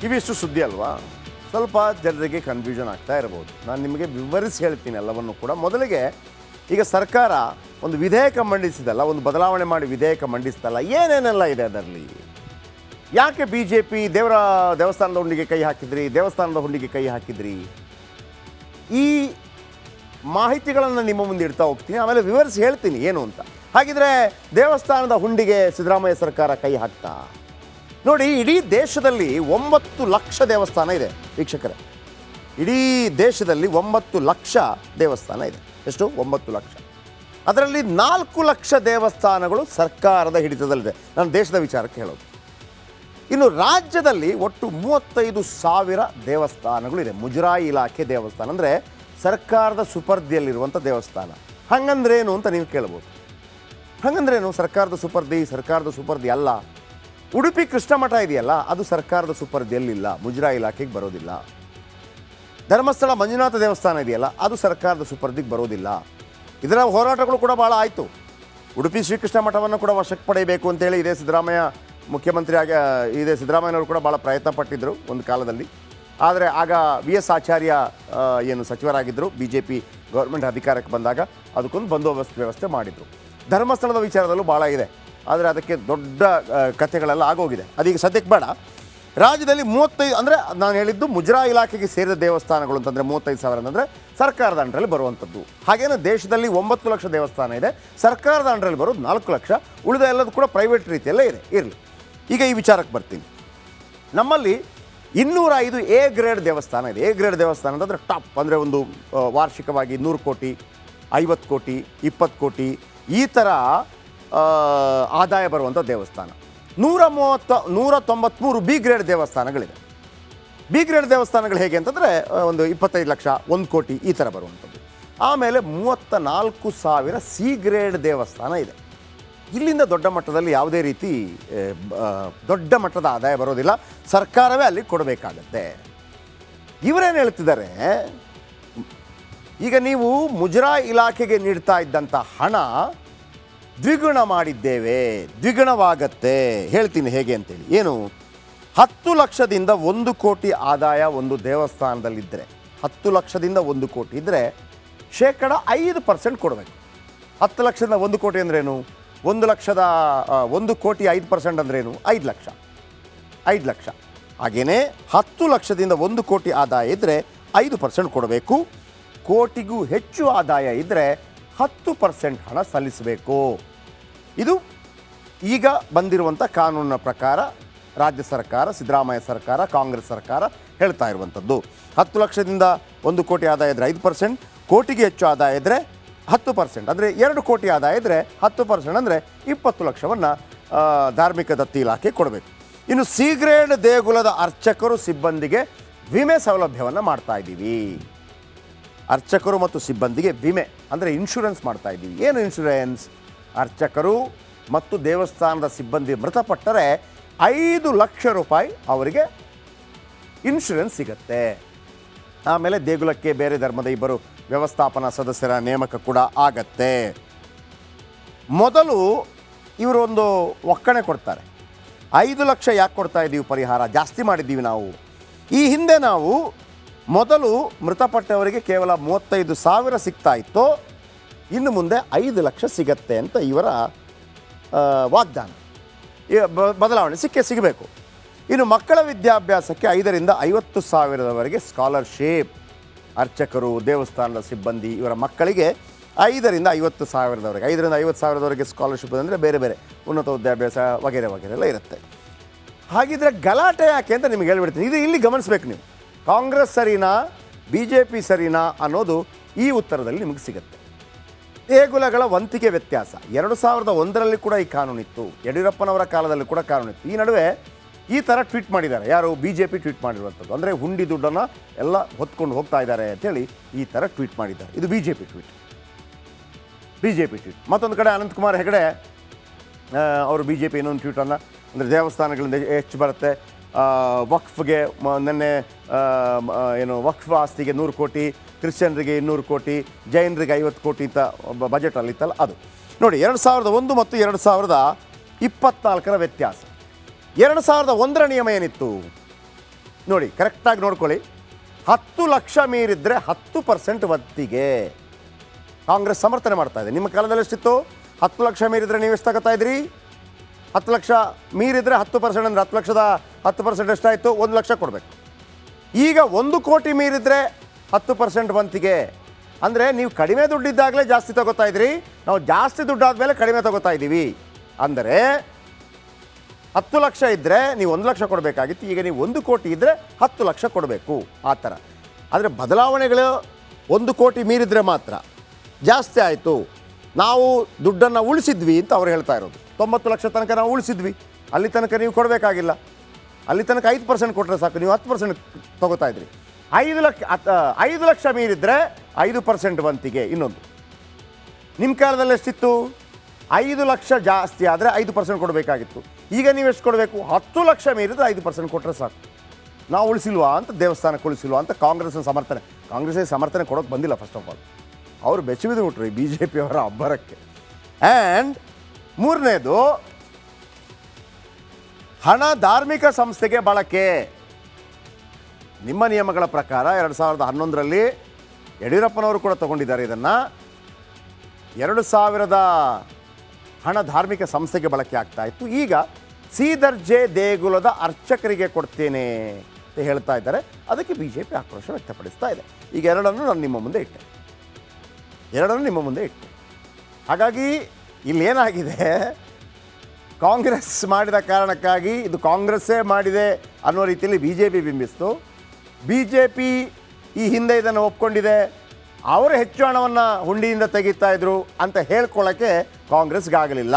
ಇವಿಷ್ಟು ಸುದ್ದಿ ಅಲ್ವಾ, ಸ್ವಲ್ಪ ಜನರಿಗೆ ಕನ್ಫ್ಯೂಷನ್ ಆಗ್ತಾ ಇರ್ಬೋದು. ನಾನು ನಿಮಗೆ ವಿವರಿಸಿ ಹೇಳ್ತೀನಿ ಎಲ್ಲವನ್ನು ಕೂಡ. ಮೊದಲಿಗೆ ಈಗ ಸರ್ಕಾರ ಒಂದು ವಿಧೇಯಕ ಮಂಡಿಸಿದಲ್ಲ, ಒಂದು ಬದಲಾವಣೆ ಮಾಡಿ ವಿಧೇಯಕ ಮಂಡಿಸ್ತಲ್ಲ, ಏನೇನೆಲ್ಲ ಇದೆ ಅದರಲ್ಲಿ? ಯಾಕೆ BJP ದೇವಸ್ಥಾನದ ಹುಂಡಿಗೆ ಕೈ ಹಾಕಿದ್ರಿ, ದೇವಸ್ಥಾನದ ಹುಂಡಿಗೆ ಕೈ ಹಾಕಿದ್ರಿ? ಈ ಮಾಹಿತಿಗಳನ್ನು ನಿಮ್ಮ ಮುಂದೆ ಇಡ್ತಾ ಹೋಗ್ತೀನಿ, ಆಮೇಲೆ ವಿವರಿಸಿ ಹೇಳ್ತೀನಿ ಏನು ಅಂತ. ಹಾಗಿದ್ರೆ ದೇವಸ್ಥಾನದ ಹುಂಡಿಗೆ ಸಿದ್ದರಾಮಯ್ಯ ಸರ್ಕಾರ ಕೈ ಹಾಕ್ತಾ? ನೋಡಿ, ಇಡೀ ದೇಶದಲ್ಲಿ 9 ಲಕ್ಷ ದೇವಸ್ಥಾನ ಇದೆ ವೀಕ್ಷಕರೇ. ಇಡೀ ದೇಶದಲ್ಲಿ 9 ಲಕ್ಷ ದೇವಸ್ಥಾನ ಇದೆ. ಎಷ್ಟು? 9 ಲಕ್ಷ. ಅದರಲ್ಲಿ 4 ಲಕ್ಷ ದೇವಸ್ಥಾನಗಳು ಸರ್ಕಾರದ ಹಿಡಿತದಲ್ಲಿದೆ. ನಾನು ದೇಶದ ವಿಚಾರಕ್ಕೆ ಹೇಳೋದು. ಇನ್ನು ರಾಜ್ಯದಲ್ಲಿ ಒಟ್ಟು 35,000 ದೇವಸ್ಥಾನಗಳಿದೆ. ಮುಜರಾಯಿ ಇಲಾಖೆ ದೇವಸ್ಥಾನ ಅಂದರೆ ಸರ್ಕಾರದ ಸುಪರ್ದಿಯಲ್ಲಿರುವಂಥ ದೇವಸ್ಥಾನ. ಹಂಗಂದ್ರೇನು ಅಂತ ನೀವು ಕೇಳ್ಬೋದು. ಹಂಗಂದ್ರೇನು? ಸರ್ಕಾರದ ಸುಪರ್ದಿ ಅಲ್ಲ. ಉಡುಪಿ ಕೃಷ್ಣ ಮಠ ಇದೆಯಲ್ಲ, ಅದು ಸರ್ಕಾರದ ಸುಪರ್ದಿಯಲ್ಲಿಲ್ಲ, ಮುಜರಾಯಿ ಇಲಾಖೆಗೆ ಬರೋದಿಲ್ಲ. ಧರ್ಮಸ್ಥಳ ಮಂಜುನಾಥ ದೇವಸ್ಥಾನ ಇದೆಯಲ್ಲ, ಅದು ಸರ್ಕಾರದ ಸುಪರ್ದಿಗೆ ಬರೋದಿಲ್ಲ. ಇದರ ಹೋರಾಟಗಳು ಕೂಡ ಭಾಳ ಆಯಿತು. ಉಡುಪಿ ಶ್ರೀಕೃಷ್ಣ ಮಠವನ್ನು ಕೂಡ ವಶಕ್ಕೆ ಪಡೆಯಬೇಕು ಅಂತೇಳಿ ಇದೇ ಸಿದ್ದರಾಮಯ್ಯನವರು ಕೂಡ ಭಾಳ ಪ್ರಯತ್ನ ಪಟ್ಟಿದ್ದರು ಒಂದು ಕಾಲದಲ್ಲಿ. ಆದರೆ ಆಗ VS ಆಚಾರ್ಯ ಏನು ಸಚಿವರಾಗಿದ್ದರು, BJP ಗೌರ್ಮೆಂಟ್ ಅಧಿಕಾರಕ್ಕೆ ಬಂದಾಗ ಅದಕ್ಕೊಂದು ಬಂದೋಬಸ್ತ್ ವ್ಯವಸ್ಥೆ ಮಾಡಿದರು. ಧರ್ಮಸ್ಥಳದ ವಿಚಾರದಲ್ಲೂ ಭಾಳ ಇದೆ, ಆದರೆ ಅದಕ್ಕೆ ದೊಡ್ಡ ಕಥೆಗಳೆಲ್ಲ ಆಗೋಗಿದೆ. ಅದೀಗ ಸದ್ಯಕ್ಕೆ ಬೇಡ. ರಾಜ್ಯದಲ್ಲಿ 35 ಅಂದರೆ ನಾನು ಹೇಳಿದ್ದು ಮುಜರಾಯಿ ಇಲಾಖೆಗೆ ಸೇರಿದ ದೇವಸ್ಥಾನಗಳು ಅಂತಂದರೆ 35,000 ಅಂತಂದರೆ ಸರ್ಕಾರದ ಅಂಡರಲ್ಲಿ ಬರುವಂಥದ್ದು. ಹಾಗೇನೇ ದೇಶದಲ್ಲಿ 9 ಲಕ್ಷ ದೇವಸ್ಥಾನ ಇದೆ, ಸರ್ಕಾರದ ಅಂಡರಲ್ಲಿ ಬರೋದು 4 ಲಕ್ಷ. ಉಳಿದ ಎಲ್ಲದು ಕೂಡ ಪ್ರೈವೇಟ್ ರೀತಿಯಲ್ಲೇ ಇದೆ. ಇರಲಿ, ಈಗ ಈ ವಿಚಾರಕ್ಕೆ ಬರ್ತೀನಿ. ನಮ್ಮಲ್ಲಿ 205 A ಗ್ರೇಡ್ ದೇವಸ್ಥಾನ ಇದೆ. A ಗ್ರೇಡ್ ದೇವಸ್ಥಾನ ಅಂತಂದರೆ ಟಾಪ್, ಅಂದರೆ ಒಂದು ವಾರ್ಷಿಕವಾಗಿ 100 ಕೋಟಿ, 50 ಕೋಟಿ, 20 ಕೋಟಿ ಈ ಥರ ಆದಾಯ ಬರುವಂಥ ದೇವಸ್ಥಾನ. 193 B ಗ್ರೇಡ್ ದೇವಸ್ಥಾನಗಳಿದೆ. B ಗ್ರೇಡ್ ದೇವಸ್ಥಾನಗಳು ಹೇಗೆ ಅಂತಂದರೆ ಒಂದು 25 ಲಕ್ಷ, 1 ಕೋಟಿ ಈ ಥರ ಬರುವಂಥದ್ದು. ಆಮೇಲೆ 34,000 C ಗ್ರೇಡ್ ದೇವಸ್ಥಾನ ಇದೆ. ಇಲ್ಲಿಂದ ದೊಡ್ಡ ಮಟ್ಟದಲ್ಲಿ ಯಾವುದೇ ರೀತಿ ದೊಡ್ಡ ಮಟ್ಟದ ಆದಾಯ ಬರೋದಿಲ್ಲ, ಸರ್ಕಾರವೇ ಅಲ್ಲಿ ಕೊಡಬೇಕಾಗತ್ತೆ. ಇವರೇನು ಹೇಳ್ತಿದ್ದಾರೆ, ಈಗ ನೀವು ಮುಜರಾಯಿ ಇಲಾಖೆಗೆ ನೀಡ್ತಾ ಇದ್ದಂಥ ಹಣ ದ್ವಿಗುಣ ಮಾಡಿದ್ದೇವೆ, ದ್ವಿಗುಣವಾಗತ್ತೆ. ಹೇಳ್ತೀನಿ ಹೇಗೆ ಅಂತೇಳಿ. ಏನು? 10 ಲಕ್ಷದಿಂದ 1 ಕೋಟಿ ಆದಾಯ ಒಂದು ದೇವಸ್ಥಾನದಲ್ಲಿದ್ದರೆ, 10 ಲಕ್ಷದಿಂದ 1 ಕೋಟಿ ಇದ್ದರೆ 5% ಕೊಡಬೇಕು. 10 ಲಕ್ಷದಿಂದ 1 ಕೋಟಿ ಅಂದ್ರೇನು? 1 ಕೋಟಿ 5% ಅಂದ್ರೇನು? 5 ಲಕ್ಷ. 5 ಲಕ್ಷ. ಹಾಗೆಯೇ 10 ಲಕ್ಷದಿಂದ 1 ಕೋಟಿ ಆದಾಯ ಇದ್ದರೆ 5% ಕೊಡಬೇಕು. ಕೋಟಿಗೂ ಹೆಚ್ಚು ಆದಾಯ ಇದ್ದರೆ 10% ಹಣ ಸಲ್ಲಿಸಬೇಕು. ಇದು ಈಗ ಬಂದಿರುವಂಥ ಕಾನೂನಿನ ಪ್ರಕಾರ ರಾಜ್ಯ ಸರ್ಕಾರ, ಸಿದ್ದರಾಮಯ್ಯ ಸರ್ಕಾರ, ಕಾಂಗ್ರೆಸ್ ಸರ್ಕಾರ ಹೇಳ್ತಾ ಇರುವಂಥದ್ದು. 10 ಲಕ್ಷದಿಂದ 1 ಕೋಟಿ ಆದಾಯ ಇದ್ದರೆ 5%, ಕೋಟಿಗೆ ಹೆಚ್ಚು ಆದಾಯ ಇದ್ದರೆ 10%, ಅಂದರೆ 2 ಕೋಟಿ ಆದಾಯ ಇದ್ದರೆ 10% ಅಂದರೆ 20 ಲಕ್ಷವನ್ನು ಧಾರ್ಮಿಕ ದತ್ತಿ ಇಲಾಖೆ ಕೊಡಬೇಕು. ಇನ್ನು C ಗ್ರೇಡ್ ದೇಗುಲದ ಅರ್ಚಕರು, ಸಿಬ್ಬಂದಿಗೆ ವಿಮೆ ಸೌಲಭ್ಯವನ್ನು ಮಾಡ್ತಾ ಇದ್ದೀವಿ. ಅರ್ಚಕರು ಮತ್ತು ಸಿಬ್ಬಂದಿಗೆ ವಿಮೆ ಅಂದರೆ ಇನ್ಶೂರೆನ್ಸ್ ಮಾಡ್ತಾ ಇದ್ದೀವಿ. ಏನು ಇನ್ಶೂರೆನ್ಸ್? ಅರ್ಚಕರು ಮತ್ತು ದೇವಸ್ಥಾನದ ಸಿಬ್ಬಂದಿ ಮೃತಪಟ್ಟರೆ 5 ಲಕ್ಷ ರೂಪಾಯಿ ಅವರಿಗೆ ಇನ್ಶೂರೆನ್ಸ್ ಸಿಗತ್ತೆ. ಆಮೇಲೆ ದೇಗುಲಕ್ಕೆ ಬೇರೆ ಧರ್ಮದ 2 ವ್ಯವಸ್ಥಾಪನಾ ಸದಸ್ಯರ ನೇಮಕ ಕೂಡ ಆಗತ್ತೆ. ಮೊದಲು ಇವರು ಒಂದು ಒಕ್ಕಣೆ ಕೊಡ್ತಾರೆ. 5 ಲಕ್ಷ ಯಾಕೆ ಕೊಡ್ತಾ ಇದ್ದೀವಿ? ಪರಿಹಾರ ಜಾಸ್ತಿ ಮಾಡಿದ್ದೀವಿ ನಾವು. ಈ ಹಿಂದೆ ನಾವು ಮೊದಲು ಮೃತಪಟ್ಟವರಿಗೆ ಕೇವಲ 35,000 ಸಿಗ್ತಾ ಇತ್ತು, ಇನ್ನು ಮುಂದೆ 5 ಲಕ್ಷ ಸಿಗತ್ತೆ ಅಂತ ಇವರ ವಾಗ್ದಾನ. ಬದಲಾವಣೆ ಸಿಗಬೇಕು. ಇನ್ನು ಮಕ್ಕಳ ವಿದ್ಯಾಭ್ಯಾಸಕ್ಕೆ 5ರಿಂದ 50,000 ಸ್ಕಾಲರ್ಶಿಪ್. ಅರ್ಚಕರು, ದೇವಸ್ಥಾನದ ಸಿಬ್ಬಂದಿ ಇವರ ಮಕ್ಕಳಿಗೆ 5ರಿಂದ 50,000 5ರಿಂದ 50,000 ಸ್ಕಾಲರ್ಶಿಪ್ ಅಂದರೆ ಬೇರೆ ಬೇರೆ ಉನ್ನತ ವಿದ್ಯಾಭ್ಯಾಸ ವಗೇರೆ ಎಲ್ಲ ಇರುತ್ತೆ. ಹಾಗಿದ್ರೆ ಗಲಾಟೆ ಯಾಕೆ ಅಂತ ನಿಮಗೆ ಹೇಳ್ಬಿಡ್ತೀನಿ. ಇದು ಇಲ್ಲಿ ಗಮನಿಸಬೇಕು ನೀವು. ಕಾಂಗ್ರೆಸ್ ಸರಿನಾ, BJP ಸರಿನಾ ಅನ್ನೋದು ಈ ಉತ್ತರದಲ್ಲಿ ನಿಮಗೆ ಸಿಗುತ್ತೆ. ದೇಗುಲಗಳ ವಂತಿಗೆ ವ್ಯತ್ಯಾಸ 2001ರಲ್ಲಿ ಕೂಡ ಈ ಕಾನೂನಿತ್ತು. ಯಡಿಯೂರಪ್ಪನವರ ಕಾಲದಲ್ಲಿ ಕೂಡ ಕಾನೂನಿತ್ತು. ಈ ನಡುವೆ ಈ ಥರ ಟ್ವೀಟ್ ಮಾಡಿದ್ದಾರೆ. ಯಾರು? BJP ಟ್ವೀಟ್ ಮಾಡಿರುವಂಥದ್ದು. ಅಂದರೆ ಹುಂಡಿ ದುಡ್ಡನ್ನು ಎಲ್ಲ ಹೊತ್ಕೊಂಡು ಹೋಗ್ತಾ ಇದ್ದಾರೆ ಅಂತೇಳಿ ಈ ಥರ ಟ್ವೀಟ್ ಮಾಡಿದ್ದಾರೆ. ಇದು BJP ಟ್ವೀಟ್. ಮತ್ತೊಂದು ಕಡೆ ಅನಂತಕುಮಾರ್ ಹೆಗಡೆ ಅವರು BJP ಇನ್ನೊಂದು ಟ್ವೀಟನ್ನು, ಅಂದರೆ ದೇವಸ್ಥಾನಗಳಿಂದ ಹೆಚ್ಚು ಬರುತ್ತೆ, ವಕ್ಫ್ಗೆ ನಿನ್ನೆ ಏನು ವಕ್ಫ್ ಆಸ್ತಿಗೆ 100 ಕೋಟಿ, ಕ್ರಿಶ್ಚಿಯನ್ರಿಗೆ 200 ಕೋಟಿ, ಜೈನರಿಗೆ 50 ಕೋಟಿ ಅಂತ ಬಜೆಟಲ್ಲಿ ಇತ್ತಲ್ಲ ಅದು. ನೋಡಿ, 2001 ಮತ್ತು 2024 ವ್ಯತ್ಯಾಸ. 2001ರ ನಿಯಮ ಏನಿತ್ತು? ನೋಡಿ ಕರೆಕ್ಟಾಗಿ ನೋಡ್ಕೊಳ್ಳಿ, 10 ಲಕ್ಷ ಮೀರಿದ್ರೆ 10% ವಂತಿಗೆ ಕಾಂಗ್ರೆಸ್ ಸಮರ್ಥನೆ ಮಾಡ್ತಾ ಇದೆ. ನಿಮ್ಮ ಕಾಲದಲ್ಲಿ ಎಷ್ಟಿತ್ತು? 10 ಲಕ್ಷ ಮೀರಿದ್ರೆ ನೀವು ಎಷ್ಟು ತಗೋತಾ ಇದ್ರಿ? 10 ಲಕ್ಷ ಮೀರಿದ್ರೆ 10% ಅಂದರೆ 10 ಲಕ್ಷದ 10% ಎಷ್ಟಾಯಿತು? 1 ಲಕ್ಷ ಕೊಡಬೇಕು. ಈಗ 1 ಕೋಟಿ ಮೀರಿದ್ರೆ 10% ವಂತಿಗೆ ಅಂದರೆ ನೀವು ಕಡಿಮೆ ದುಡ್ಡಿದ್ದಾಗಲೇ ಜಾಸ್ತಿ ತಗೋತಾ ಇದ್ರಿ, ನಾವು ಜಾಸ್ತಿ ದುಡ್ಡಾದಮೇಲೆ ಕಡಿಮೆ ತಗೋತಾ ಇದ್ದೀವಿ. ಅಂದರೆ 10 ಲಕ್ಷ ಇದ್ದರೆ ನೀವು 1 ಲಕ್ಷ ಕೊಡಬೇಕಾಗಿತ್ತು, ಈಗ ನೀವು 1 ಕೋಟಿ ಇದ್ದರೆ 10 ಲಕ್ಷ ಕೊಡಬೇಕು. ಆ ಥರ. ಆದರೆ ಬದಲಾವಣೆಗಳು 1 ಕೋಟಿ ಮೀರಿದರೆ ಮಾತ್ರ ಜಾಸ್ತಿ ಆಯಿತು, ನಾವು ದುಡ್ಡನ್ನು ಉಳಿಸಿದ್ವಿ ಅಂತ ಅವ್ರು ಹೇಳ್ತಾ ಇರೋದು. 90 ಲಕ್ಷ ತನಕ ನಾವು ಉಳಿಸಿದ್ವಿ, ಅಲ್ಲಿ ತನಕ ನೀವು ಕೊಡಬೇಕಾಗಿಲ್ಲ, ಅಲ್ಲಿ ತನಕ 5% ಕೊಟ್ಟರೆ ಸಾಕು, ನೀವು 10% ತೊಗೋತಾ ಇದ್ರಿ. 5 ಲಕ್ಷ ಮೀರಿದರೆ 5% ವಂತಿಗೆ. ಇನ್ನೊಂದು, ನಿಮ್ಮ ಕಾಲದಲ್ಲಿ ಎಷ್ಟಿತ್ತು? 5 ಲಕ್ಷ ಜಾಸ್ತಿ ಆದರೆ 5% ಕೊಡಬೇಕಾಗಿತ್ತು, ಈಗ ನೀವು ಎಷ್ಟು ಕೊಡಬೇಕು? 10 ಲಕ್ಷ ಮೀರಿದ್ರೆ 5% ಕೊಟ್ಟರೆ ಸಾಕು. ನಾವು ಉಳಿಸಿಲ್ವಾ ಅಂತ, ದೇವಸ್ಥಾನಕ್ಕೆ ಉಳಿಸಿಲ್ವಾ ಅಂತ ಕಾಂಗ್ರೆಸ್ನ ಸಮರ್ಥನೆ. ಕಾಂಗ್ರೆಸ್ಸಿಗೆ ಸಮರ್ಥನೆ ಕೊಡೋಕೆ ಬಂದಿಲ್ಲ. ಫಸ್ಟ್ ಆಫ್ ಆಲ್ ಅವರು ಬೆಚ್ಚಬಿದ್ದು ಬಿಟ್ರು ಈ BJP ಅವರ ಅಬ್ಬರಕ್ಕೆ. ಆ್ಯಂಡ್ ಮೂರನೇದು, ಹಣ ಧಾರ್ಮಿಕ ಸಂಸ್ಥೆಗೆ ಬಳಕೆ. ನಿಮ್ಮ ನಿಯಮಗಳ ಪ್ರಕಾರ 2011ರಲ್ಲಿ ಯಡಿಯೂರಪ್ಪನವರು ಕೂಡ ತಗೊಂಡಿದ್ದಾರೆ ಇದನ್ನು. 2000 ಹಣ ಧಾರ್ಮಿಕ ಸಂಸ್ಥೆಗೆ ಬಳಕೆ ಆಗ್ತಾ ಇತ್ತು. ಈಗ ಸಿ ದರ್ಜೆ ದೇಗುಲದ ಅರ್ಚಕರಿಗೆ ಕೊಡ್ತೇನೆ ಅಂತ ಹೇಳ್ತಾ ಇದ್ದಾರೆ. ಅದಕ್ಕೆ BJP ಆಕ್ರೋಶ ವ್ಯಕ್ತಪಡಿಸ್ತಾ ಇದೆ. ಈಗ ಎರಡನ್ನು ನಾನು ನಿಮ್ಮ ಮುಂದೆ ಇಟ್ಟೆ. ಹಾಗಾಗಿ ಇಲ್ಲೇನಾಗಿದೆ, ಕಾಂಗ್ರೆಸ್ ಮಾಡಿದ ಕಾರಣಕ್ಕಾಗಿ ಇದು ಕಾಂಗ್ರೆಸ್ಸೇ ಮಾಡಿದೆ ಅನ್ನೋ ರೀತಿಯಲ್ಲಿ BJP ಬಿಂಬಿಸ್ತು. BJP ಈ ಹಿಂದೆ ಇದನ್ನು ಒಪ್ಕೊಂಡಿದೆ, ಅವರು ಹೆಚ್ಚು ಹಣವನ್ನು ಹುಂಡಿಯಿಂದ ತೆಗಿತಾ ಇದ್ರು ಅಂತ ಹೇಳ್ಕೊಳ್ಳೋಕ್ಕೆ ಕಾಂಗ್ರೆಸ್ಗಾಗಲಿಲ್ಲ.